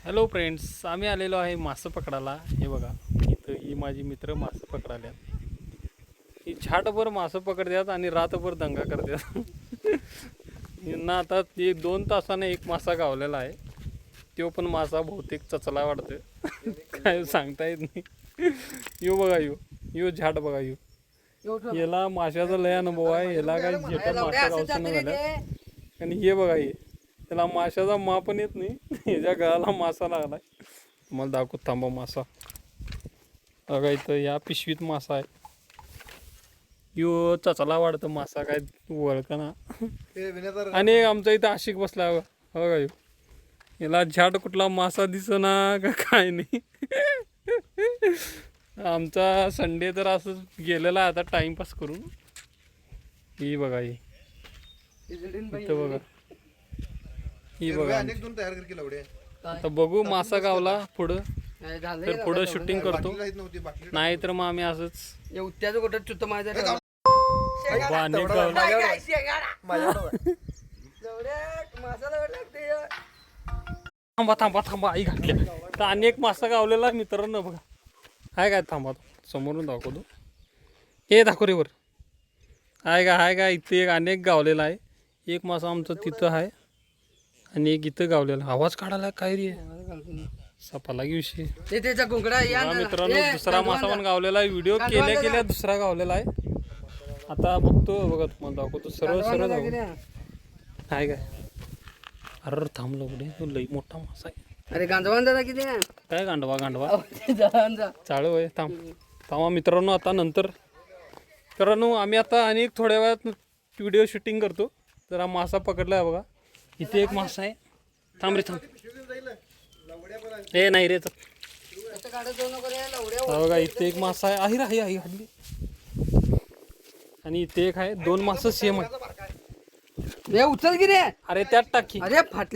Hello friends, आम्ही आलेलो आहे मासे पकडायला. हे बघा, इथं ही माझी मित्र मासे पकडाल्यात. ही झाटभर मासे पकडतात आणि रातभर दंगा करतात. यांना आता 2 तासाने एक मासा गावलेला आहे. तो पण मासा बहुतेक चचला वाटतं. काय सांगता येत नाही. यो बघा, यो झाट बघा, याला माशाचा लय अनुभव आहे. याला काय झेटून मासा गावचं झाल्या. आणि हे बघा, त्याला माशाचा मा पण येत नाही. ह्याच्या गळाला मासा लागलाय. तुम्हाला दाखवत थांबा मासा. बघा इथं या पिशवीत मासा आहे. यो चचला वाढतं मासा काय ओळखा ना. आणि आमचा इथं आशिक बसला बघा यो. याला झाड कुठला मासा दिसना का काय नाही. आमचा संडे तर असंच गेलेला आहे आता टाइमपास करून. ही बघा, ही इथं बघा, ही बघा. आता बघू मासा गावला पुढं तर पुढं शूटिंग करतो, नाही तर मग आम्ही असंच उत्याचं कुठं चुत्त माझ्या थांबा थांबा थांबा आई घातल्या. तर अनेक मासा गावलेला मित्रांनो बघा. हाय काय, थांबा समोरून दाखवतो. हे दाखव रे वर. हाय का इथे एक अनेक गावलेला आहे. एक मासा आमचं तिथं आहे आणि एक इथं गावलेला. आवाज काढायला काय रे सपाला की विषय. त्याचा घोंगडा मित्रांनो दुसरा मासा पण गावलेला आहे. व्हिडिओ केल्या दुसरा गावलेला आहे. आता बघतो बघा, तुम्हाला दाखवतो. सरळ दाखवतो. हाय काय, अरे थांबलो पुढे. लई मोठा मासा आहे. अरे गांजवान दादा किती काय गांडवा चालू आहे. थांबा मित्रांनो, आता नंतर मित्रांनो आम्ही आता आणि थोड्या वेळात व्हिडिओ शूटिंग करतो. जरा मासा पकडला आहे बघा. इथे एक मासा आहे. थांब रे थांब. हे नाही रे, बघा इथे एक मासा आहे. आहे हल्ली. आणि इथे एक आहे. 2 मासा सेम आहे. उचल की रे. अरे त्यात टाकी. अरे फाटले.